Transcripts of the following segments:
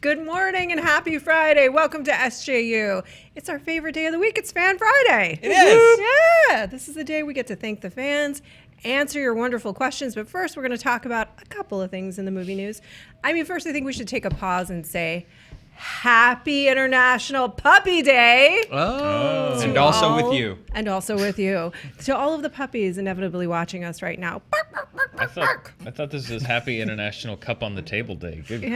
Good morning and happy Friday. Welcome to SJU. It's our favorite day of the week. It's Fan Friday. It is. Yeah, this is the day we get to thank the fans, answer your wonderful questions. But first, we're going to talk about a couple of things in the movie news. First, I think we should take a pause and say Happy International Puppy Day. Oh. And also with you. And also with you. To all of the puppies inevitably watching us right now. I thought this was Happy International Cup on the Table Day. Good grief.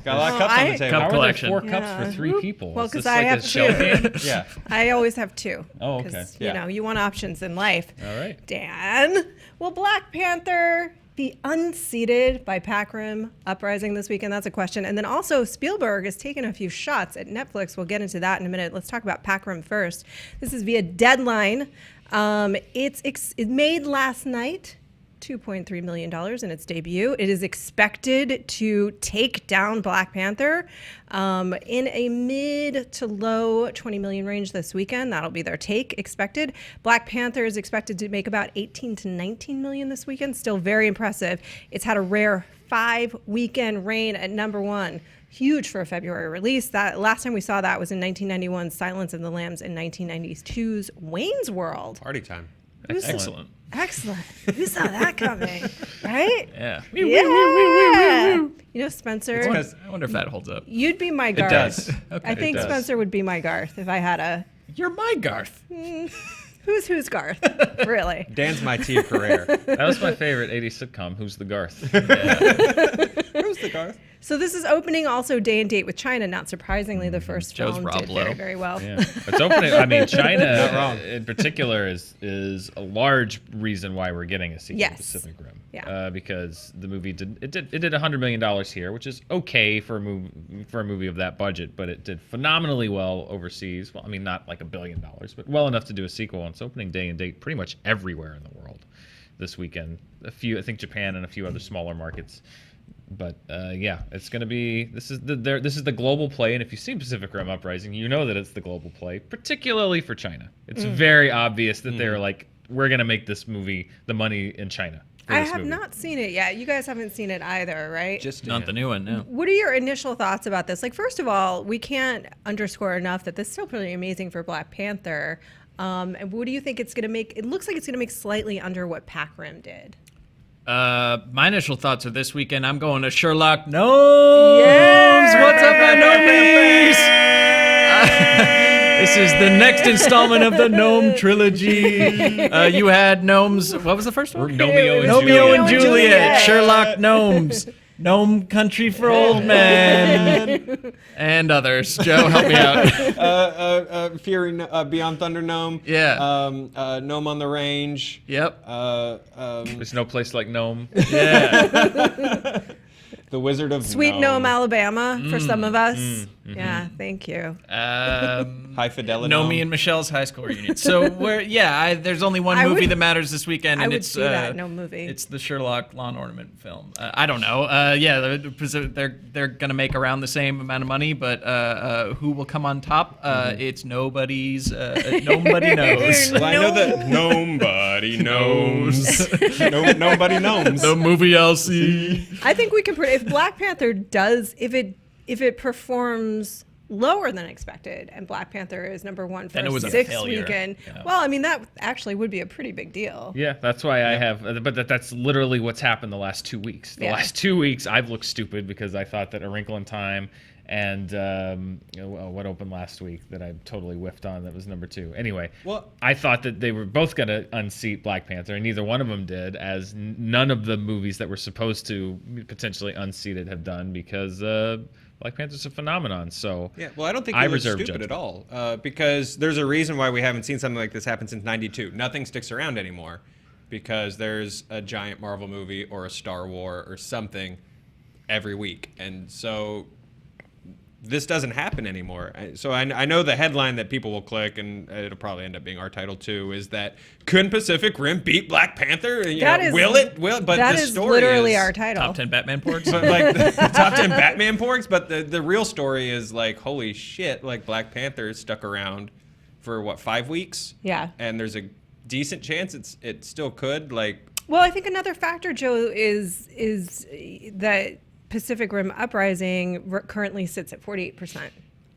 Got a lot of cups on the table. How are collection. there 4 cups for 3 people? Well, Is this 'cause I like have a shell game? Yeah. I always have 2. Oh, okay. 'Cause, Yeah. you want options in life. All right. Dan, will Black Panther be unseated by Pacific Rim Uprising this weekend? That's a question. And then also Spielberg has taken a few shots at Netflix. We'll get into that in a minute. Let's talk about Pacific Rim first. This is via Deadline. It made last night $2.3 million in its debut. It is expected to take down Black Panther in a mid to low 20 million range this weekend. That'll be their take expected. Black Panther is expected to make about 18 to 19 million this weekend. Still very impressive. It's had a rare 5-weekend reign at number 1. Huge for a February release. That last time we saw that was in 1991's Silence of the Lambs and 1992's Wayne's World. Party time. Excellent. Excellent. Who saw that coming? Right? Yeah. Yeah. Spencer, I wonder if that holds up. you'd be my Garth. It does. Okay. I think It does. Spencer would be my Garth if I had a... You're my Garth. Who's Garth? Really? Dan's my Tia Carrere. That was my favorite 80s sitcom, Who's the Garth? Who's the Garth? So this is opening also day and date with China. Not surprisingly, the first Joe's film Rob did Lowe. very, very well. Yeah. It's opening. China Not wrong. in particular is a large reason why we're getting a sequel Yes. to Pacific Rim. Yeah. Because the movie did $100 million here, which is okay for a movie of that budget, but it did phenomenally well overseas. Well, not like $1 billion, but well enough to do a sequel. And it's opening day and date pretty much everywhere in the world this weekend. I think Japan and a few other smaller markets. But it's going to be this is the global play, and if you've seen Pacific Rim Uprising, you know that it's the global play, particularly for China. It's very obvious that they're like, we're going to make this movie the money in China. I have not seen it yet. You guys haven't seen it either, right? Just Not the new one, no. What are your initial thoughts about this? First of all, we can't underscore enough that this is still pretty amazing for Black Panther. And what do you think it's going to make? It looks like it's going to make slightly under what Pacific Rim did. My initial thoughts are this weekend. I'm going to Sherlock Gnomes. Yeah! What's up, my Gnomies? This is the next installment of the Gnome trilogy. You had Gnomes. What was the first one? Romeo and Juliet. Sherlock Gnomes. Gnome Country for Old Men. And others. Joe, help me out. Fury, Beyond Thunder Gnome. Yeah. Gnome on the Range. Yep. There's no place like Nome. Yeah. The Wizard of Sweet Gnome, Alabama, for some of us. Yeah, thank you. High Fidelity. Nomi and Michelle's high school reunion. So there's only one I movie would- that matters this weekend, I and would it's see that Gnome movie. It's the Sherlock Law and Ornament film. I don't know. They're gonna make around the same amount of money, but who will come on top? It's nobody's. Nobody knows. Well, I know that nobody knows. Nobody knows. The movie I'll see. I think we can predict if Black Panther does, if it performs lower than expected, and Black Panther is number 1 for Then it was a 6th failure. weekend. Yeah. Well, that actually would be a pretty big deal. Yeah, that's why I have. But that's literally what's happened the last 2 weeks. The Yeah. last 2 weeks, I've looked stupid because I thought that A Wrinkle in Time and what opened last week that I totally whiffed on, that was number 2. Anyway, Well- I thought that they were both going to unseat Black Panther, and neither one of them did, as none of the movies that were supposed to potentially unseat it have done, because Black Panther's a phenomenon. So Yeah, well, I don't think I you look reserve stupid judgment. at all, because there's a reason why we haven't seen something like this happen since '92. Nothing sticks around anymore, because there's a giant Marvel movie or a Star Wars or something every week, and so this doesn't happen anymore. So I know the headline that people will click, and it'll probably end up being our title too, is that could Pacific Rim beat Black Panther? Will it? But that the is story literally is, our title. Top 10 Batman porgs. But the top 10 Batman porgs. But the real story is holy shit! Black Panther stuck around for 5 weeks. Yeah. And there's a decent chance it still could. Well, I think another factor, Joe, is that Pacific Rim Uprising currently sits at 48%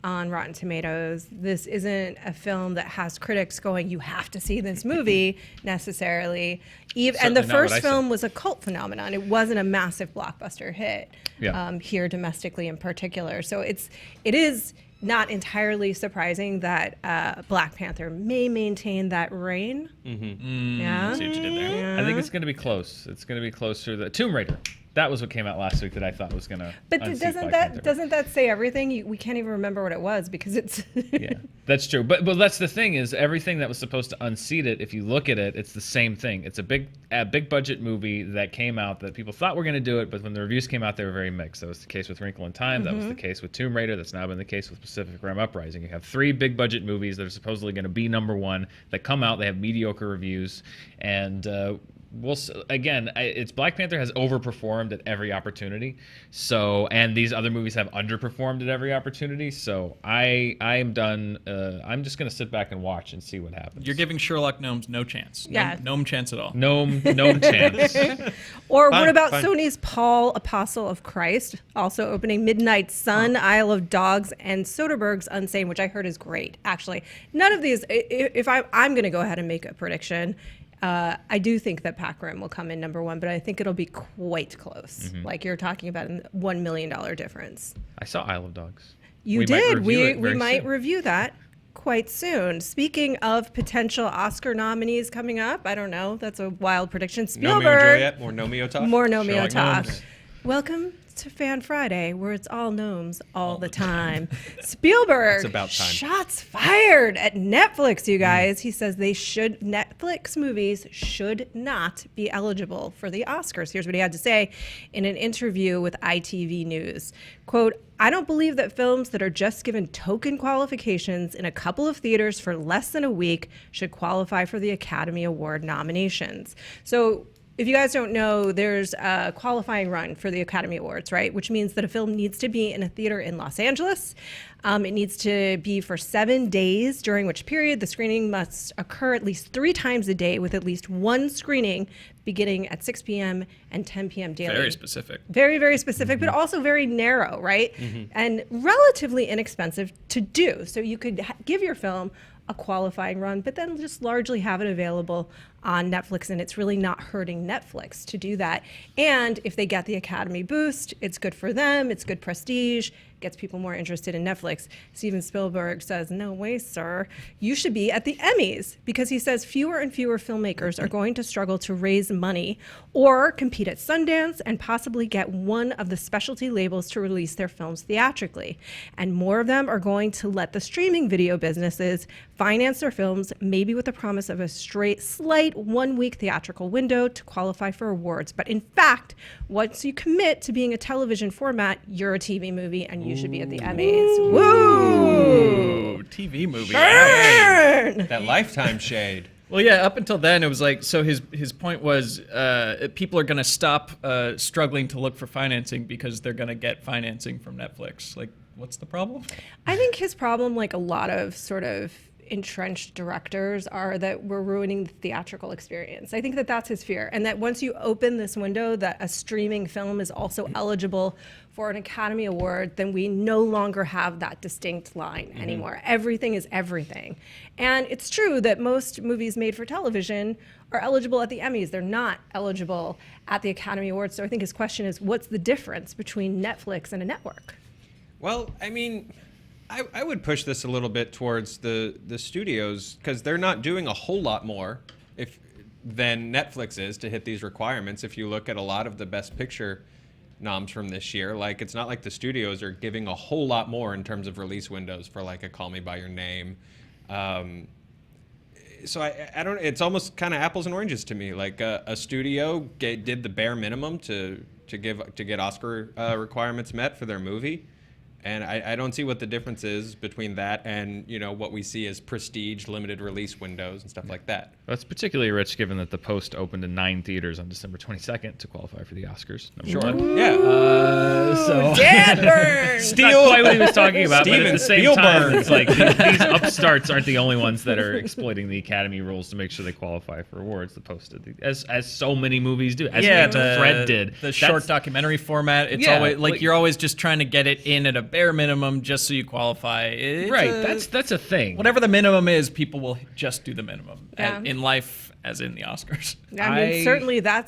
on Rotten Tomatoes. This isn't a film that has critics going, you have to see this movie necessarily. And the Certainly not what first I film said. was a cult phenomenon. It wasn't a massive blockbuster hit Yeah. here domestically in particular. So it is not entirely surprising that Black Panther may maintain that reign. Yeah. See what you did there. I think it's going to be close. It's going to be closer. The Tomb Raider. That was what came out last week that I thought was going to. But doesn't that say everything? We can't even remember what it was because it's. Yeah, that's true. But that's the thing is everything that was supposed to unseat it. If you look at it, it's the same thing. It's a big budget movie that came out that people thought were going to do it, but when the reviews came out, they were very mixed. That was the case with Wrinkle in Time. That was the case with Tomb Raider. That's now been the case with Pacific Rim Uprising. You have 3 big budget movies that are supposedly going to be #1 that come out. They have mediocre reviews, and it's Black Panther has overperformed at every opportunity. So, and these other movies have underperformed at every opportunity. So I am done. I'm just gonna sit back and watch and see what happens. You're giving Sherlock Gnomes no chance. Yeah. No chance at all. no chance. Or Fine, what about fine. Sony's Paul, Apostle of Christ, also opening Midnight Sun, Isle of Dogs, and Soderbergh's Unsane, which I heard is great. Actually, none of these. If I'm going to go ahead and make a prediction, I do think that Pac Rim will come in #1, but I think it'll be quite close. Like you're talking about a $1 million difference. I saw Isle of Dogs. You We might did. review it We very might soon. review that quite soon. Speaking of potential Oscar nominees coming up, I don't know. That's a wild prediction. Nomeo and Spielberg. Juliet, more Nomeo talk. More Nomeo Sherlock talk. Gnomes. Welcome to Fan Friday, where it's all gnomes all the time. Spielberg, It's about time. shots fired at Netflix, you guys. He says Netflix movies should not be eligible for the Oscars. Here's what he had to say in an interview with ITV News. Quote, I don't believe that films that are just given token qualifications in a couple of theaters for less than a week should qualify for the Academy Award nominations. So if you guys don't know, there's a qualifying run for the Academy Awards, right? Which means that a film needs to be in a theater in Los Angeles. It needs to be for 7 days, during which period the screening must occur at least 3 times a day with at least 1 screening beginning at 6 p.m. and 10 p.m. daily. Very specific. Very, very specific, but also very narrow, right? And relatively inexpensive to do. So you could give your film a qualifying run, but then just largely have it available on Netflix, and it's really not hurting Netflix to do that. And if they get the Academy boost, it's good for them, it's good prestige, gets people more interested in Netflix. Steven Spielberg says, no way, sir. You should be at the Emmys, because he says fewer and fewer filmmakers are going to struggle to raise money or compete at Sundance and possibly get one of the specialty labels to release their films theatrically. And more of them are going to let the streaming video businesses finance their films, maybe with the promise of a slight 1-week theatrical window to qualify for awards. But in fact, once you commit to being a television format, you're a TV movie and you should be at the Emmys. Woo! Ooh, TV movie. Burn! That Lifetime shade. Well, yeah. Up until then, it was like so. His point was people are going to stop struggling to look for financing because they're going to get financing from Netflix. Like, what's the problem? I think his problem, like a lot of sort of entrenched directors, are that we're ruining the theatrical experience. I think that that's his fear, and that once you open this window that a streaming film is also eligible for an Academy Award, then we no longer have that distinct line anymore. Everything is everything. And it's true that most movies made for television are eligible at the Emmys. They're not eligible at the Academy Awards. So I think his question is, what's the difference between Netflix and a network? Well, I mean, I would push this a little bit towards the studios, because they're not doing a whole lot more than Netflix is to hit these requirements. If you look at a lot of the Best Picture noms from this year, like, it's not like the studios are giving a whole lot more in terms of release windows for like a Call Me by Your Name. So I don't. It's almost kind of apples and oranges to me. Like a studio did the bare minimum to get Oscar requirements met for their movie, And I don't see what the difference is between that and, what we see as prestige limited release windows and stuff like that. That's particularly rich given that The Post opened in 9 theaters on December 22nd to qualify for the Oscars. Number one. Yeah. So Dan Burn! It's not quite what he was talking about, but at Steven the same Spielberg. time, it's like these upstarts aren't the only ones that are exploiting the Academy rules to make sure they qualify for awards. The Post did, as so many movies do, as Thread did. The short documentary format. It's Yeah, always like you're always just trying to get it in at a bare minimum just so you qualify. It's That's a thing. whatever the minimum is, people will just do the minimum Yeah. in life, as in the Oscars. I mean, certainly I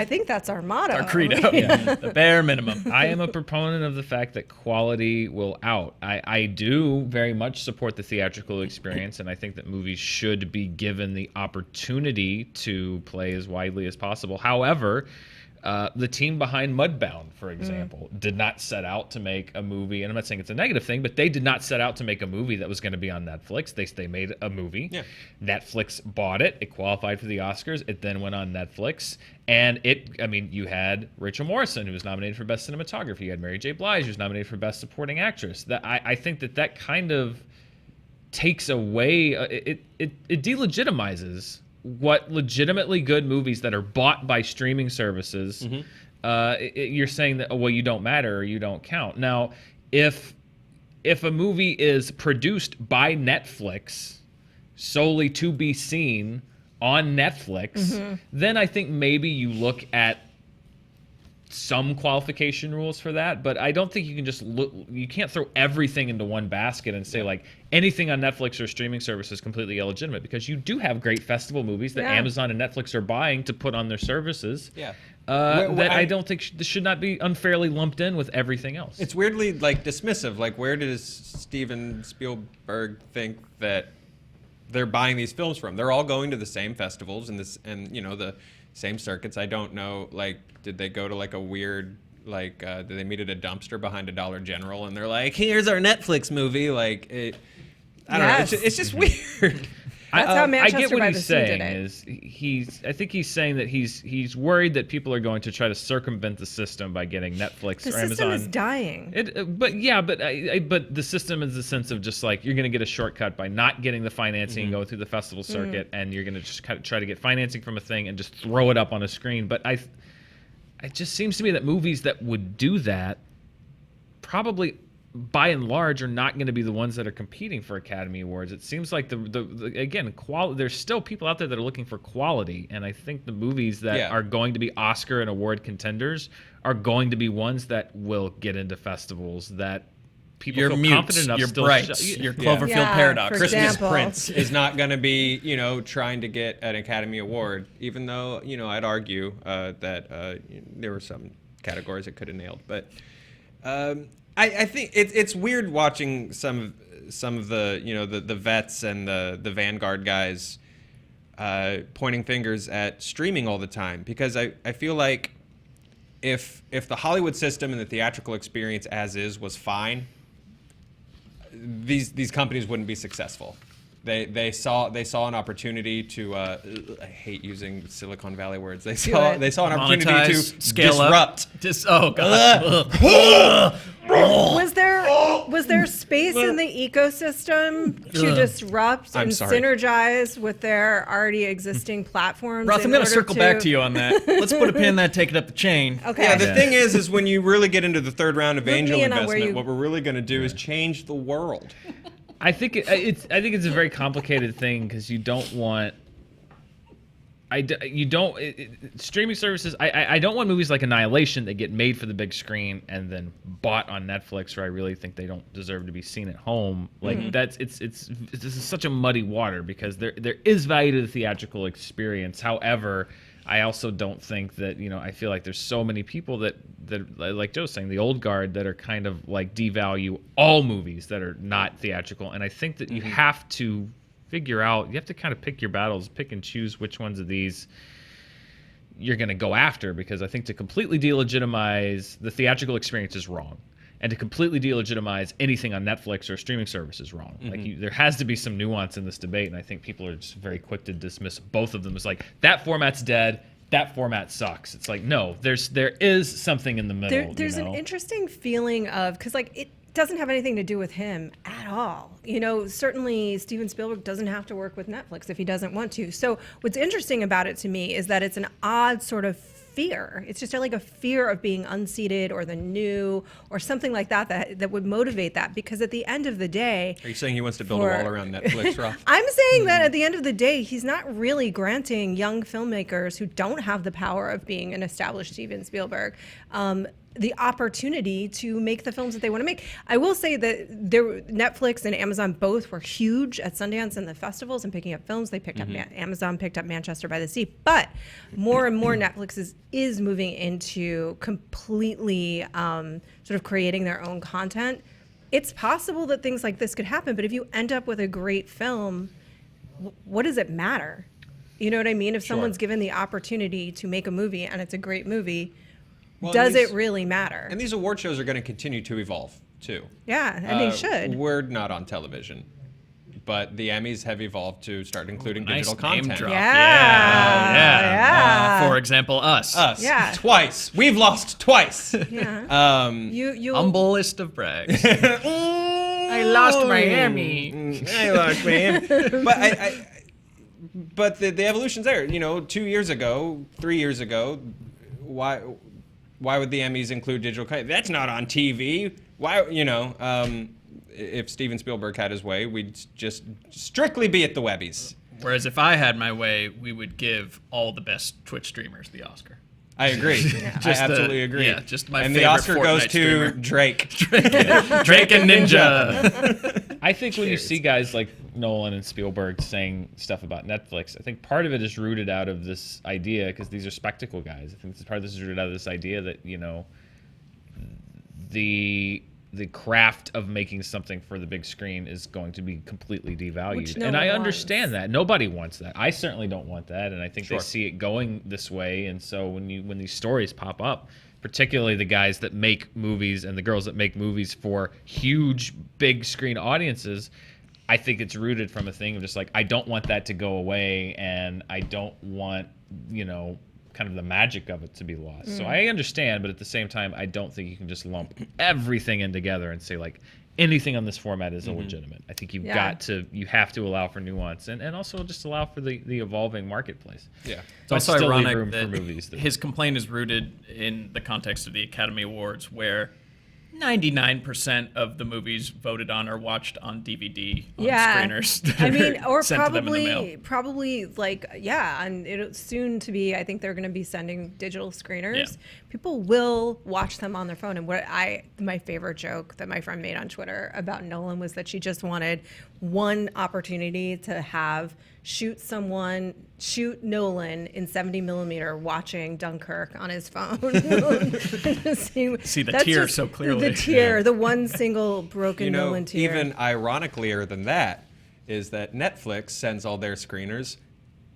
think that's our motto. Our credo, the bare minimum. I am a proponent of the fact that quality will out. I do very much support the theatrical experience, and I think that movies should be given the opportunity to play as widely as possible. However, the team behind Mudbound, for example, did not set out to make a movie, and I'm not saying it's a negative thing, but they did not set out to make a movie that was going to be on Netflix. They made a movie. Yeah. Netflix bought it. It qualified for the Oscars. It then went on Netflix. And you had Rachel Morrison, who was nominated for Best Cinematography. You had Mary J. Blige, who was nominated for Best Supporting Actress. I think that kind of takes away, it delegitimizes what legitimately good movies that are bought by streaming services, you're saying that, you don't matter or you don't count. Now, if a movie is produced by Netflix solely to be seen on Netflix, then I think maybe you look at some qualification rules for that, but I don't think you can just you can't throw everything into one basket and say like anything on Netflix or streaming service is completely illegitimate, because you do have great festival movies that Amazon and Netflix are buying to put on their services. I don't think this should not be unfairly lumped in with everything else. It's weirdly dismissive. Like, where does Steven Spielberg think that they're buying these films from? They're all going to the same festivals and the same circuits. I don't know, did they go to a weird, did they meet at a dumpster behind a Dollar General and they're like, here's our Netflix movie? I don't know. It's just weird. That's how Manchester I get what by he's the Sea saying. did it. I think he's saying that he's worried that people are going to try to circumvent the system by getting Netflix The or Amazon. system is dying. But the system is the sense of just you're going to get a shortcut by not getting the financing and going through the festival circuit, and you're going to just kind of try to get financing from a thing and just throw it up on a screen. But it just seems to me that movies that would do that probably, by and large, are not going to be the ones that are competing for Academy Awards. It seems like there's still people out there that are looking for quality, and I think the movies that are going to be Oscar and award contenders are going to be ones that will get into festivals that people your feel Mutes, confident enough your still Brights, your Cloverfield Paradox. for Christmas example. Prince is not going to be, trying to get an Academy Award, even though, I'd argue that there were some categories it could have nailed. But I think it's weird watching some of the the vets and the Vanguard guys pointing fingers at streaming all the time, because I feel like if the Hollywood system and the theatrical experience as is was fine, these companies wouldn't be successful. They saw an opportunity to I hate using Silicon Valley words. They saw an opportunity to scale disrupt. Oh god. Was there space in the ecosystem to disrupt and synergize with their already existing platforms? Roth, I'm going to circle back to you on that. Let's put a pin in that, take it up the chain. Okay. Yeah, the thing is when you really get into the third round of angel in on investment, what we're really going to do is change the world. I think it's a very complicated thing, because you don't want. Streaming services. I don't want movies like Annihilation that get made for the big screen and then bought on Netflix, where I really think they don't deserve to be seen at home. This is such a muddy water, because there is value to the theatrical experience. However, I also don't think that, I feel like there's so many people that like Joe's saying, the old guard, that are kind of devalue all movies that are not theatrical. And I think that you have to figure out, you have to kind of pick your battles, pick and choose which ones of these you're going to go after, because I think to completely delegitimize the theatrical experience is wrong. And to completely delegitimize anything on Netflix or streaming service is wrong. There has to be some nuance in this debate, and I think people are just very quick to dismiss both of them as that format's dead, that format sucks. It's no, there is something in the middle. There's an interesting feeling of, because doesn't have anything to do with him at all. Certainly Steven Spielberg doesn't have to work with Netflix if he doesn't want to. So what's interesting about it to me is that it's an odd sort of fear. It's just like a fear of being unseated or the new or something like that would motivate that, because at the end of the day... Are you saying he wants to build a wall around Netflix, Roth? I'm saying that at the end of the day, he's not really granting young filmmakers who don't have the power of being an established Steven Spielberg the opportunity to make the films that they want to make. I will say that Netflix and Amazon both were huge at Sundance and the festivals and picking up films. They picked up Amazon picked up Manchester by the Sea, but more and more Netflix is moving into completely sort of creating their own content. It's possible that things like this could happen, but if you end up with a great film, what does it matter? You know what I mean? If someone's given the opportunity to make a movie and it's a great movie, does it really matter? And these award shows are going to continue to evolve, too. Yeah, and they should. We're not on television, but the Emmys have evolved to start including digital content. Name drop. Yeah. For example, us. Yeah. Twice. We've lost twice. Yeah. You Humblest of brags. I lost Miami. I lost Miami. But the evolution's there. 2 years ago, 3 years ago, why would the Emmys include digital content? That's not on TV. Why, if Steven Spielberg had his way, we'd just strictly be at the Webbies. Whereas if I had my way, we would give all the best Twitch streamers the Oscar. I agree. I absolutely agree. Yeah, just my and favorite the Oscar Fortnite goes to streamer. Drake. Drake and Ninja. I think when you see guys like Nolan and Spielberg saying stuff about Netflix, I think part of it is rooted out of this idea, because these are spectacle guys. I think part of this is rooted out of this idea that, the craft of making something for the big screen is going to be completely devalued. No And I one understand wants. that. Nobody wants that. I certainly don't want that, and I think Sure. they see it going this way. And so when these stories pop up, particularly the guys that make movies and the girls that make movies for huge big screen audiences, I think it's rooted from a thing of just like, I don't want that to go away, and I don't want, kind of the magic of it to be lost. So I understand, but at the same time, I don't think you can just lump everything in together and say like anything on this format is illegitimate. I think you have to allow for nuance and also just allow for the evolving marketplace. Yeah. It's also still leave ironic room that for movies his complaint is rooted in the context of the Academy Awards, where 99% of the movies voted on are watched on DVD on screeners. I mean, or sent to them in the mail. probably and it's soon to be. I think they're going to be sending digital screeners. Yeah. People will watch them on their phone. And my favorite joke that my friend made on Twitter about Nolan was that she just wanted one opportunity to shoot Nolan in 70 millimeter watching Dunkirk on his phone. See the tear so clearly. The tear, the one single broken Nolan tear. Even ironicalier than that is that Netflix sends all their screeners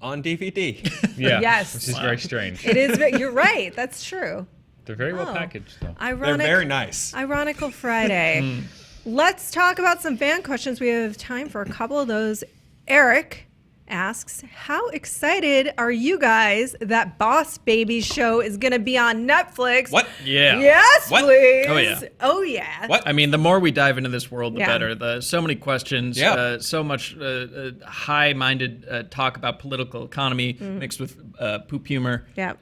on DVD. Yeah. Yes. Which is very strange. It is. You're right. That's true. They're very well packaged, though. They're very nice. Ironical Friday. Let's talk about some fan questions. We have time for a couple of those. Eric asks, how excited are you guys that Boss Baby show is going to be on Netflix? What? Yeah. Yes, What? please. Oh, yeah. Oh, yeah. What? I mean, the more we dive into this world, the Yeah. better. So many questions, so much high-minded talk about political economy mixed with poop humor. Yeah.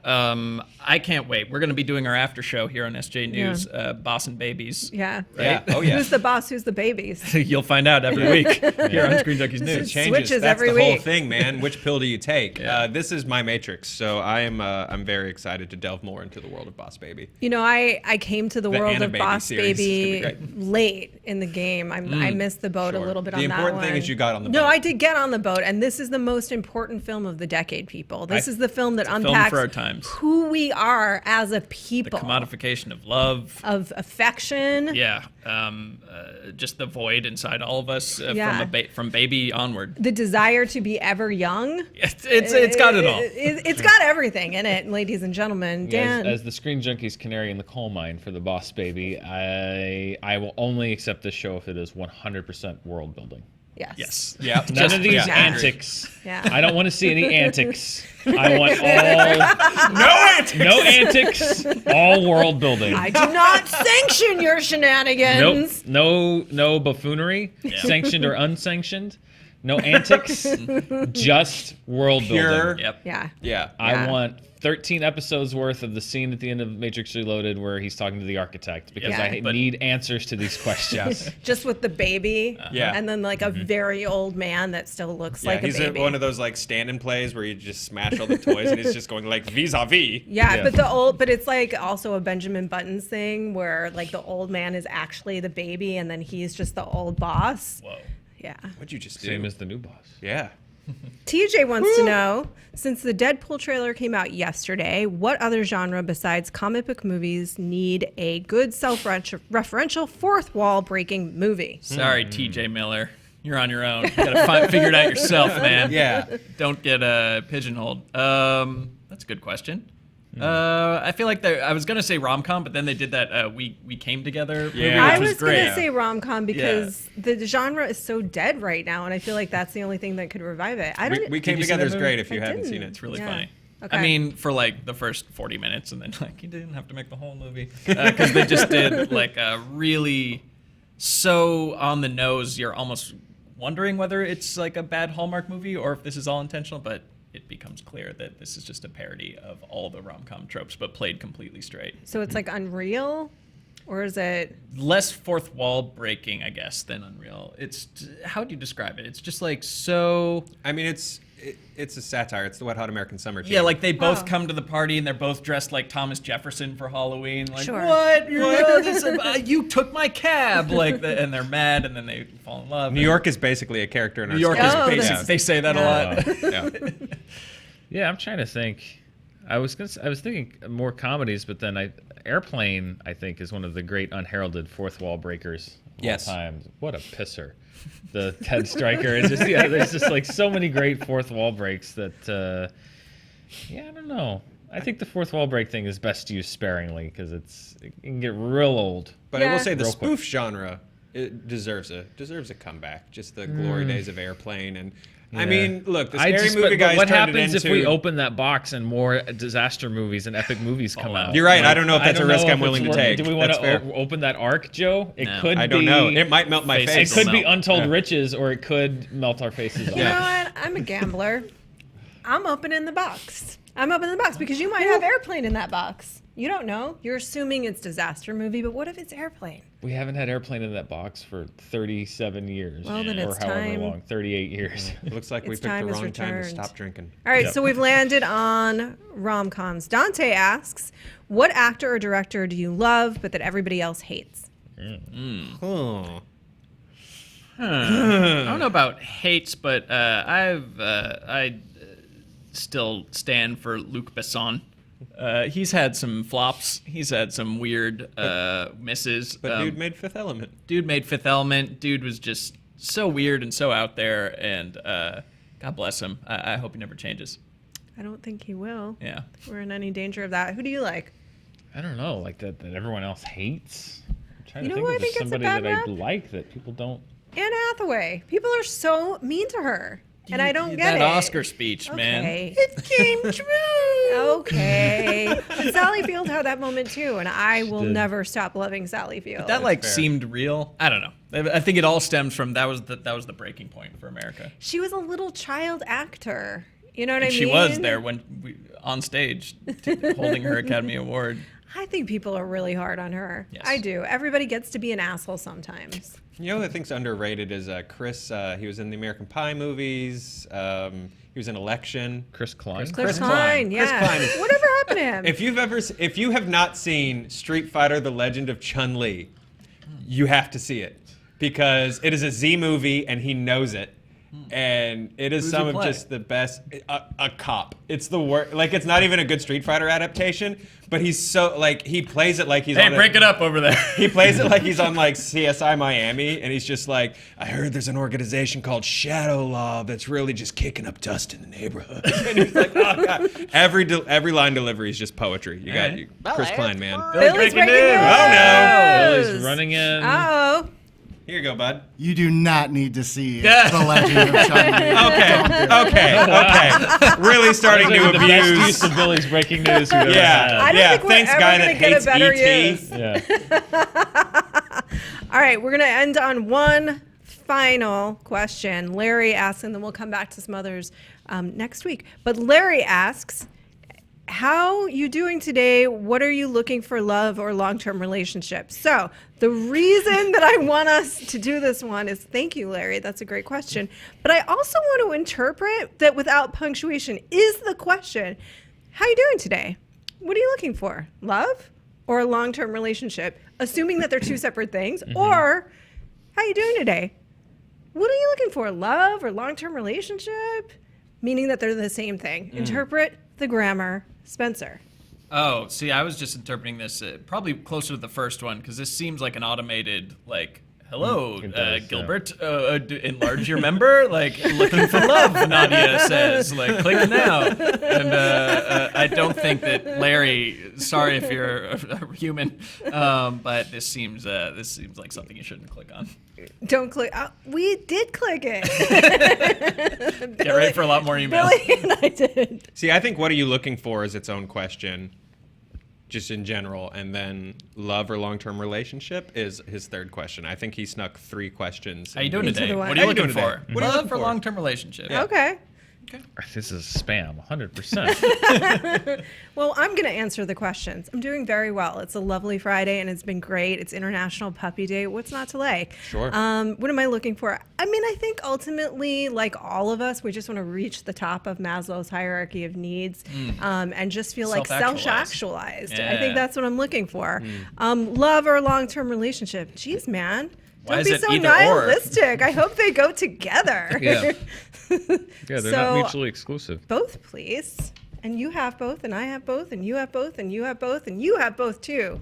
I can't wait. We're going to be doing our after show here on SJ News, Boss and Babies. Yeah. Yeah. Oh, yeah. Who's the boss? Who's the babies? You'll find out every week here on ScreenJunkies News. Changes. Switches That's every the whole week. thing, man. Which pill do you take? Yeah. This is my Matrix, so I'm very excited to delve more into the world of Boss Baby. I came to the world of Animated Boss series is gonna Baby be late in the game. I missed the boat a Sure. little bit The on that one. important thing is you got on the No, boat. I did get on the boat, and this is the most important film of the decade, people. This is the film that film unpacks for our times. who we are as a The people. commodification of love. Of affection. Yeah. Just the void inside all of us Yeah. from baby onward. The desire to be ever young. It's got it all. It's got everything in it, ladies and gentlemen. Dan. As the Screen Junkies canary in the coal mine for the Boss Baby, I will only accept this show if it is 100% world building. Yes. Yes. Yeah. None of these yeah, I agree. antics. Yeah. I don't want to see any antics. I want all no antics, all world building. I do not sanction your Nope. shenanigans. No buffoonery, sanctioned or unsanctioned. No antics, just world Pure. building. Yep. Yeah. Yeah. I want 13 episodes worth of the scene at the end of Matrix Reloaded where he's talking to the architect because Yeah. I need answers to these questions. Just with the baby. Yeah. And then like a very old man that still looks Yeah, like a he's baby. in one of those like stand-in plays where you just smash all the toys and he's just going like vis-a-vis. Yeah, Yeah. but it's like also a Benjamin Buttons thing where like the old man is actually the baby and then he's just the old boss. Whoa. Yeah. What'd you just do? Same as the new boss. Yeah. TJ wants to know, since the Deadpool trailer came out yesterday, what other genre besides comic book movies need a good self-referential fourth wall breaking movie? Sorry, TJ Miller. You're on your own. You gotta figure it out yourself, man. Yeah. Don't get pigeonholed. That's a good question. I feel like I was gonna say rom-com, but then they did that we came together movie, Yeah. which I was great. going to say rom-com because the genre is so dead right now, and I feel like that's the only thing that could revive it. I don't. We Came you see Together that is movie? great if you I haven't didn't. seen it. It's really Yeah. funny. Okay. I mean, for like the first 40 minutes, and then like you didn't have to make the whole movie because they just did like a really so on the nose. You're almost wondering whether it's like a bad Hallmark movie or if this is all intentional, but it becomes clear that this is just a parody of all the rom-com tropes, but played completely straight. So it's like Unreal, or is it? Less fourth wall breaking, I guess, than Unreal. It's how do you describe it? It's just like so. I mean, it's a satire. It's the Wet Hot American Summer team. Yeah, like they both Oh. come to the party and they're both dressed like Thomas Jefferson for Halloween. Like, Sure. what? You took my cab. Like, and they're mad, and then they fall in love. New York is basically a character in our New York story. is Oh, basic. that's- They say that a lot. Yeah. Yeah, I'm trying to think. I was thinking more comedies, but then Airplane, I think, is one of the great unheralded fourth wall breakers of Yes. all time. What a pisser. The Ted Stryker is just there's just like so many great fourth wall breaks that I don't know. I think the fourth wall break thing is best used sparingly because it can get real old. But I Yeah. will say the Real quick. spoof genre it deserves a comeback. Just the glory days of Airplane and I mean, look, the scary movie guys what turned happens it if we into- open that box and more disaster movies and epic movies come out? You're right. I don't know if that's a don't risk know I'm if willing it's to worth- take. Do we want That's fair. to open that arc, Joe? It No. could I don't be. know. It might melt my Face It face. could be melt. Untold Yeah. Riches, or it could melt our faces off. You know what? I'm a gambler. I'm opening the box. I'm opening the box because you might have Airplane in that box. You don't know. You're assuming it's disaster movie, but what if it's Airplane? We haven't had Airplane in that box for 37 years. Well, then or it's however time. long, 38 years. It looks like we Its picked the time is wrong time to returned. stop drinking. All right, Yep. so we've landed on rom-coms. Dante asks, what actor or director do you love but that everybody else hates? Oh. I don't know about hates, but I still stand for Luc Besson. He's had some flops. He's had some weird misses. But dude made Fifth Element. Dude made Fifth Element. Dude was just so weird and so out there, and God bless him. I hope he never changes. I don't think he will. Yeah. We're in any danger of that. Who do you like? I don't know, like that everyone else hates. I'm trying You to know think who I of think gets a somebody bad that I rap? like that people don't. Anne Hathaway. People are so mean to her, and I don't get that it. Oscar speech, man. Okay. It came true. Okay. But Sally Field had that moment too, and I will did. never stop loving Sally Field. That like fair. seemed real. I don't know. I think it all stems from that was the breaking point for America. She was a little child actor. You know what I And mean? she was there when on stage holding her Academy Award. I think people are really hard on her. Yes. I do. Everybody gets to be an asshole sometimes. You know who I think's underrated is Chris. He was in the American Pie movies. He was in Election. Chris Klein. Chris Klein. Klein, Chris yeah. Klein. Whatever happened to him? If you have not seen Street Fighter: The Legend of Chun-Li, you have to see it because it is a Z movie and he knows it. And it is Who's some he of play? just the best. A cop. It's the worst. Like it's not even a good Street Fighter adaptation, but he's so like he plays it like he's. Hey, on break it up over there. He plays it like he's on like CSI Miami, and he's just like, I heard there's an organization called Shadow Law that's really just kicking up dust in the neighborhood. And he's like, oh god, every line delivery is just poetry. You got Chris Klein, man. Billy's breaking news. Oh no. Billy's running in. Uh-oh. Here you go, bud. You do not need to see Yeah. The Legend of Chun-Li. Okay. Really starting to the best abuse. use of Billy's breaking news we've ever Yeah. I don't Yeah. think we're Thanks, ever guy gonna that get a hates better ET. use. Yeah. All right, we're going to end on one final question. Larry asks, and then we'll come back to some others next week. But Larry asks, how you doing today? What are you looking for, love or long-term relationships? So the reason that I want us to do this one is, thank you, Larry. That's a great question. But I also want to interpret that without punctuation is the question, how you doing today? What are you looking for? Love or a long-term relationship? Assuming that they're two separate things. Or how you doing today? What are you looking for? Love or long-term relationship? Meaning that they're the same thing. Interpret the grammar. Spencer. Oh, see, I was just interpreting this probably closer to the first one because this seems like an automated, like, hello, It does, Gilbert, enlarge your member, like, looking for love, Nadia says, like, click now. And I don't think that Larry, sorry if you're a human, but this seems like something you shouldn't click on. Don't click. We did click it. Get ready for a lot more emails. Billy and I did. See, I think what are you looking for is its own question, just in general, and then love or long-term relationship is his third question. I think he snuck 3 questions. How you doing Into today? the one. What are you How you looking doing for? today? What are you Love looking for for? long-term relationship. Okay. This is spam, 100%. Well, I'm going to answer the questions. I'm doing very well. It's a lovely Friday and it's been great. It's International Puppy Day. What's not to like? Sure. What am I looking for? I mean, I think ultimately, like all of us, we just want to reach the top of Maslow's hierarchy of needs and just feel like Self-actualized. self-actualized. I Yeah. think that's what I'm looking for. Love or long-term relationship. Jeez, man. Why Don't is be it so either or? nihilistic. I hope they go together. Yeah. Yeah, they're So- not mutually exclusive. Both, please. And you have both, and I have both, and you have both, and you have both, and you have both too,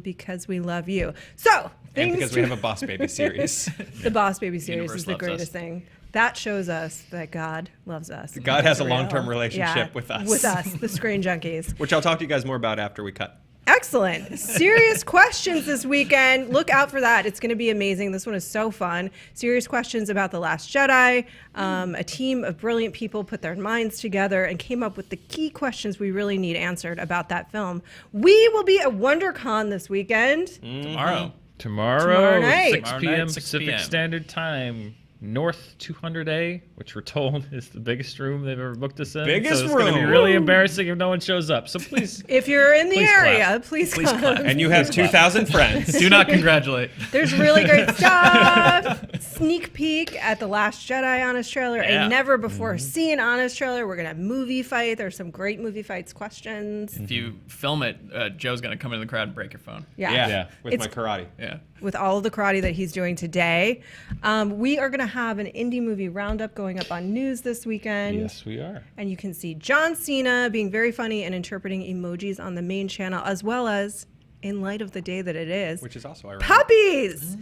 because we love you. So, And things because we have a Boss Baby series. the Boss Baby series Universe is the loves greatest us. thing. That shows us that God loves us. God has a It's real. long-term relationship Yeah, with us. With us, the ScreenJunkies. Which I'll talk to you guys more about after we cut. Excellent. Serious questions this weekend. Look out for that. It's going to be amazing. This one is so fun. Serious questions about The Last Jedi. A team of brilliant people put their minds together and came up with the key questions we really need answered about that film. We will be at WonderCon this weekend. Tomorrow. Tomorrow night. 6 Tomorrow p.m. night, 6 Pacific p.m. Standard Time. North 200A, which we're told is the biggest room they've ever booked us in. Biggest so it's going to be room. really embarrassing if no one shows up. So please, If you're in the Please area, clap. please Please come. clap. And you have 2,000 friends. Do not congratulate. There's really great stuff. Sneak peek at The Last Jedi Honest Trailer. Yeah. A never before seen Honest Trailer. We're going to have movie fight. There's some great movie fights questions. If you film it, Joe's going to come into the crowd and break your phone. Yeah. Yeah, with It's- my karate. Yeah. With all of the karate that he's doing today. We are going to have an indie movie roundup going up on news this weekend. yes, we are. And you can see John Cena being very funny and interpreting emojis on the main channel, as well as, in light of the day that it is, Which is also ironic. puppies.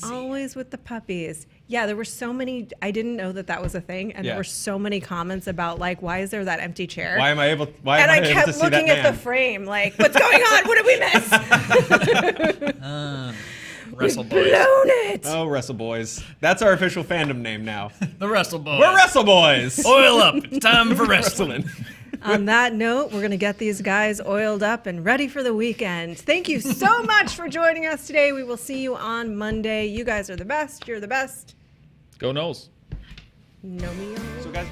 Always with the puppies. Yeah, there were so many. I didn't know that that was a thing, and Yeah. there were so many comments about like, why is there that empty chair? Why am I able? Why and am I able to kept see that looking at the man? frame, like, what's going on? What did we miss? Wrestle Blown Boys. it. Oh, Wrestle Boys. That's our official fandom name now. The Wrestle Boys. We're Wrestle Boys. Oil up. It's time for wrestling. Wrestling. On that note, we're going to get these guys oiled up and ready for the weekend. Thank you so much for joining us today. We will see you on Monday. You guys are the best. You're the best. Go Knowles. No me. So, guys.